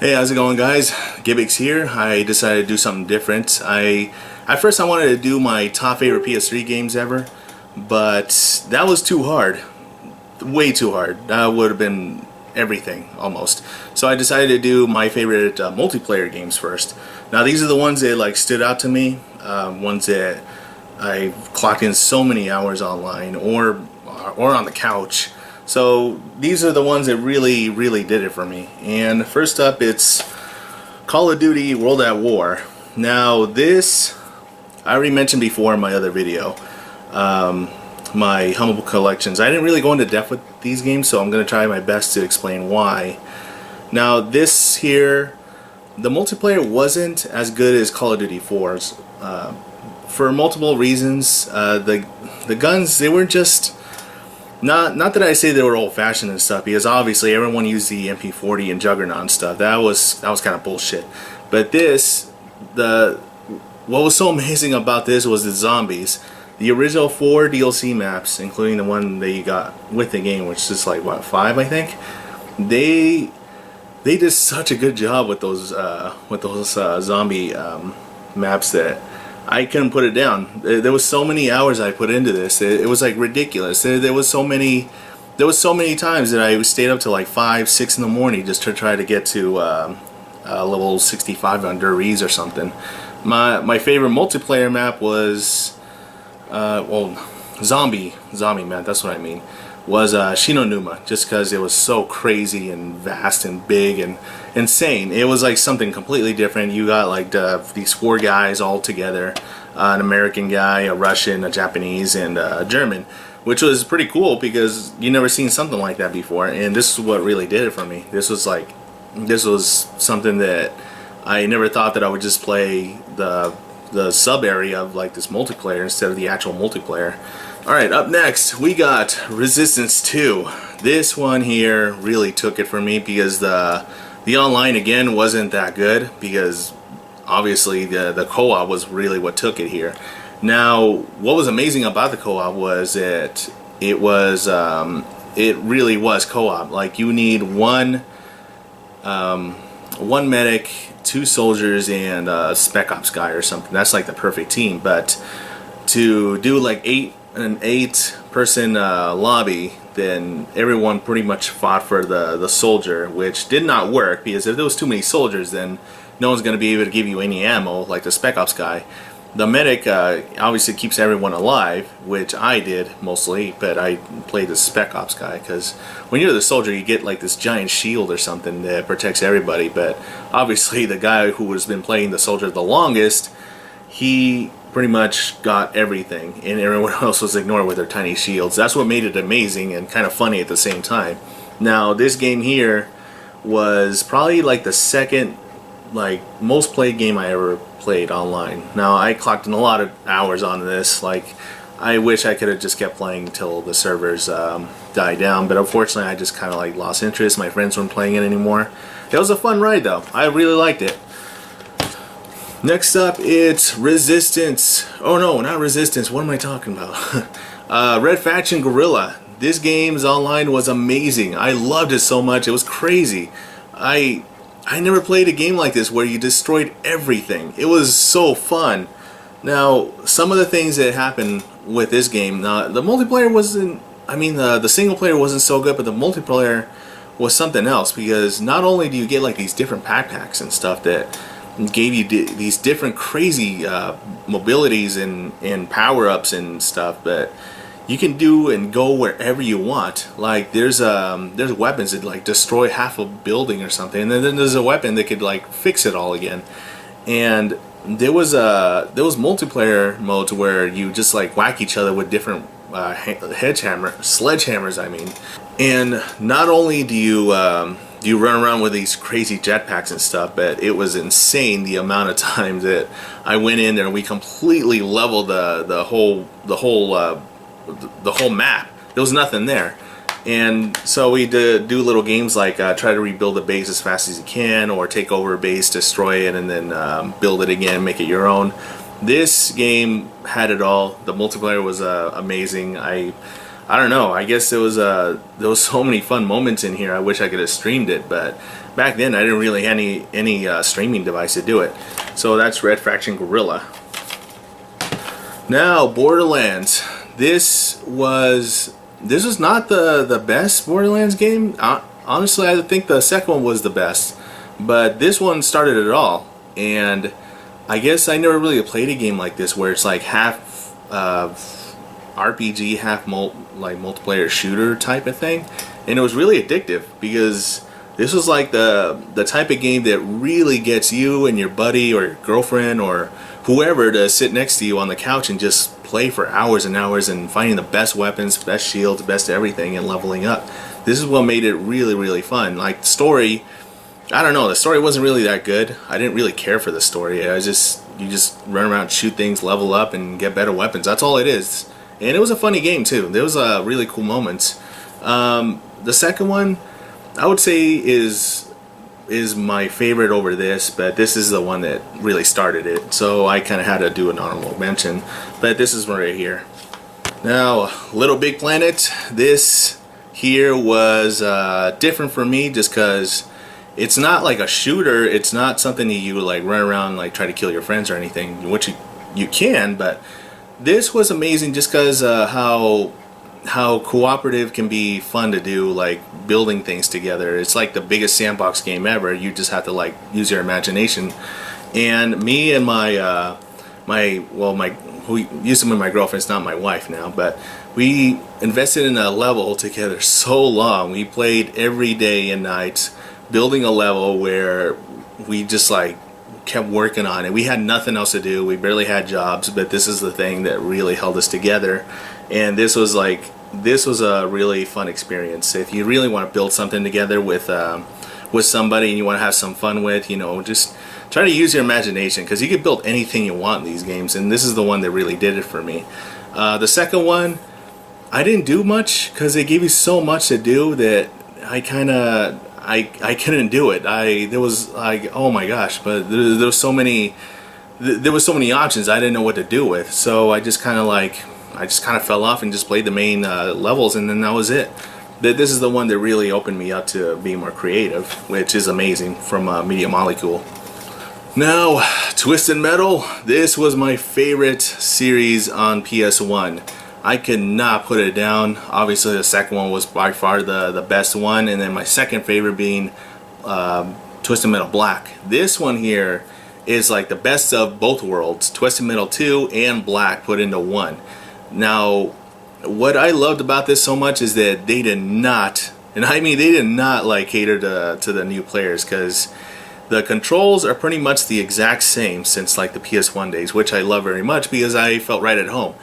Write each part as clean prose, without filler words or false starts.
Hey, how's it going, guys? Gibbix here. I decided to do something different. At first I wanted to do my top favorite PS3 games ever, but that was too hard. Way too hard. That would have been everything, almost. So I decided to do my favorite multiplayer games first. Now these are the ones that stood out to me, ones that I clocked in so many hours online or on the couch. So these are the ones that really did it for me. And first up, it's Call of Duty World at War. Now this, I already mentioned before in my other video, my Humble Collections. I didn't really go into depth with these games, so I'm going to try my best to explain why. Now this here, the multiplayer wasn't as good as Call of Duty 4's. For multiple reasons. The guns, they weren't just... Not that I say they were old-fashioned and stuff, because obviously everyone used the MP40 and Juggernaut and stuff. That was kind of bullshit. But this, what was so amazing about this was the zombies. The original 4 DLC maps, including the one that you got with the game, which is like what, 5 I think. They did such a good job with those zombie maps that I couldn't put it down. There was so many hours I put into this. It was like ridiculous. There was so many times that I stayed up till like 5, 6 in the morning just to try to get to level 65 on Duriz or something. My favorite multiplayer map was well, zombie map. That's what I mean. Was Shinonuma, just because it was so crazy and vast and big and insane. It was like something completely different. You got like these 4 guys all together, an American guy, a Russian, a Japanese, and a German, which was pretty cool because you never seen something like that before. And this is what really did it for me. This was something that I never thought that I would just play the sub area of like this multiplayer instead of the actual multiplayer. Alright, up next we got Resistance 2. This one here really took it for me because the online again wasn't that good, because obviously the co-op was really what took it here. Now what was amazing about the co-op was that it really was co-op. Like you need one medic, 2 soldiers, and a Spec Ops guy or something. That's like the perfect team. But to do like an 8-person lobby, then everyone pretty much fought for the soldier, which did not work, because if there was too many soldiers, then no one's going to be able to give you any ammo like the Spec Ops guy. The medic obviously keeps everyone alive, which I did mostly, but I played the Spec Ops guy because when you're the soldier you get like this giant shield or something that protects everybody. But obviously the guy who has been playing the soldier the longest, he pretty much got everything, and everyone else was ignored with their tiny shields. That's what made it amazing and kind of funny at the same time. Now this game here was probably like the second most played game I ever played online. Now I clocked in a lot of hours on this. Like I wish I could have just kept playing until the servers died down, but unfortunately I just kind of lost interest. My friends weren't playing it anymore. It was a fun ride though. I really liked it. Next up, it's Resistance. Oh no, not Resistance. What am I talking about? Red Faction Guerrilla. This game's online was amazing. I loved it so much. It was crazy. I never played a game like this where you destroyed everything. It was so fun. Now, some of the things that happened with this game, the multiplayer wasn't... I mean, the single player wasn't so good, but the multiplayer was something else, because not only do you get like these different backpacks and stuff that gave you these different crazy mobilities and power-ups and stuff, but you can do and go wherever you want. Like there's weapons that like destroy half a building or something, and then there's a weapon that could like fix it all again. And there was multiplayer modes where you just like whack each other with different sledgehammers, I mean. And not only do you run around with these crazy jetpacks and stuff, but it was insane the amount of times that I went in there and we completely leveled the whole map. There was nothing there. And so we do little games like try to rebuild a base as fast as you can, or take over a base, destroy it, and then build it again, make it your own. This game had it all. The multiplayer was amazing. I don't know, I guess there was so many fun moments in here. I wish I could have streamed it, but back then I didn't really have any streaming device to do it. So that's Red Faction Guerrilla. Now Borderlands. This was not the best Borderlands game. Honestly, I think the second one was the best, but this one started it all. And I guess I never really played a game like this where it's like half RPG, half multiplayer shooter type of thing, and it was really addictive because this was like the type of game that really gets you and your buddy or your girlfriend or whoever to sit next to you on the couch and just play for hours and hours and finding the best weapons, best shields, best everything, and leveling up. This is what made it really, really fun. Like the story, I don't know, the story wasn't really that good. I didn't really care for the story. You just run around, shoot things, level up, and get better weapons. That's all it is. And it was a funny game too. There was really cool moments. The second one, I would say is my favorite over this, but this is the one that really started it. So I kind of had to do an honorable mention. But this is one right here. Now, LittleBigPlanet. This here was different for me just because it's not like a shooter. It's not something that you like run around like try to kill your friends or anything, which you can, but this was amazing just because how cooperative can be fun to do, like building things together. It's like the biggest sandbox game ever. You just have to like use your imagination. And me and my who used to be my girlfriend, it's not my wife now, but we invested in a level together so long. We played every day and night building a level where we just like kept working on it. We had nothing else to do. We barely had jobs, but this is the thing that really held us together. And this was a really fun experience. If you really want to build something together with somebody and you want to have some fun with, just try to use your imagination, because you can build anything you want in these games, and this is the one that really did it for me. The second one, I didn't do much because they gave you so much to do that I couldn't do it. There was like, oh my gosh, but there was so many options I didn't know what to do with. So I just kind of fell off and just played the main levels, and then that was it. This is the one that really opened me up to being more creative, which is amazing, from Media Molecule. Now, Twisted Metal. This was my favorite series on PS1. I could not put it down. Obviously the second one was by far the best one, and then my second favorite being Twisted Metal Black. This one here is like the best of both worlds, Twisted Metal 2 and Black put into one. Now, what I loved about this so much is that they did not, and I mean they did not like cater to the new players, because the controls are pretty much the exact same since like the PS1 days, which I love very much because I felt right at home.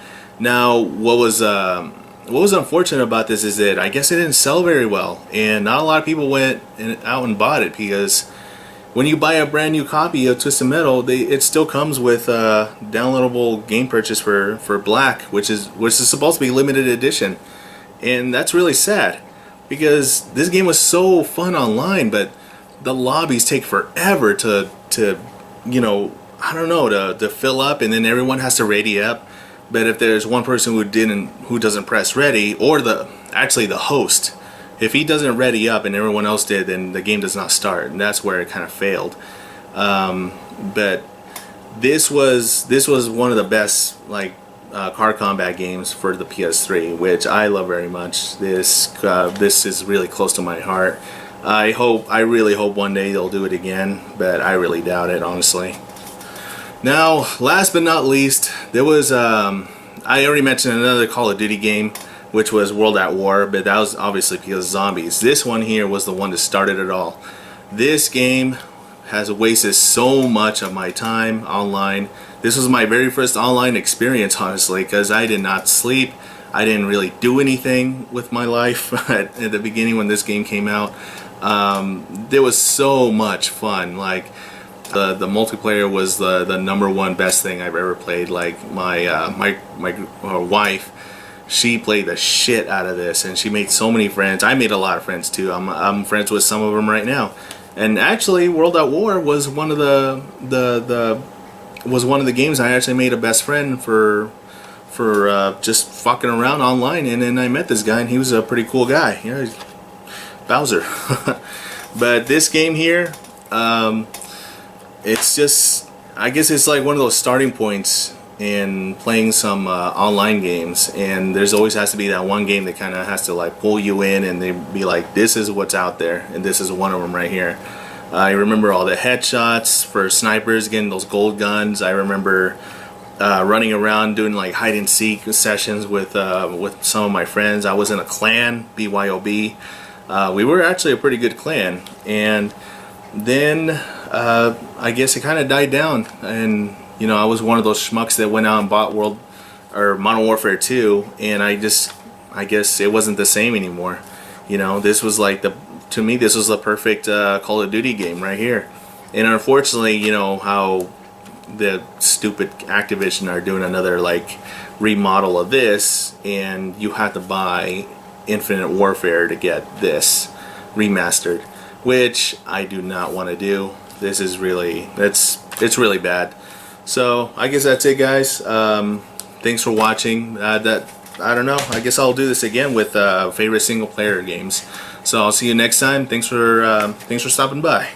Now, what was unfortunate about this is that I guess it didn't sell very well, and not a lot of people went out and bought it, because when you buy a brand new copy of Twisted Metal, it still comes with a downloadable game purchase for Black, which is supposed to be limited edition, and that's really sad because this game was so fun online, but the lobbies take forever to I don't know, to fill up, and then everyone has to ready up. But if there's one person who doesn't press ready, or the host, if he doesn't ready up and everyone else did, then the game does not start, and that's where it kind of failed. But this was one of the best car combat games for the PS3, which I love very much. This is really close to my heart. I really hope one day they'll do it again, but I really doubt it, honestly. Now, last but not least, there was, I already mentioned another Call of Duty game, which was World at War, but that was obviously because of zombies. This one here was the one that started it all. This game has wasted so much of my time online. This was my very first online experience, honestly, because I did not sleep. I didn't really do anything with my life at the beginning when this game came out. There was so much fun. Like, the multiplayer was the #1 best thing I've ever played. Like my wife, she played the shit out of this, and she made so many friends. I made a lot of friends too. I'm friends with some of them right now. And actually, World at War was one of the games I actually made a best friend for just fucking around online. And then I met this guy, and he was a pretty cool guy. Bowser. But this game here, it's just, I guess it's like one of those starting points in playing some online games, and there's always has to be that one game that kind of has to like pull you in, and they be like, this is what's out there, and this is one of them right here. I remember all the headshots for snipers, getting those gold guns. I remember running around doing like hide and seek sessions with some of my friends. I was in a clan, BYOB. We were actually a pretty good clan, and then I guess it kind of died down, and you know, I was one of those schmucks that went out and bought Modern Warfare 2, and I guess it wasn't the same anymore. You know, this was like to me this was the perfect Call of Duty game right here. And unfortunately, you know how the stupid Activision are doing another like remodel of this, and you have to buy Infinite Warfare to get this remastered, which I do not want to do. This is really, it's really bad. So I guess that's it, guys. Thanks for watching. I don't know. I guess I'll do this again with favorite single player games. So I'll see you next time. Thanks for stopping by.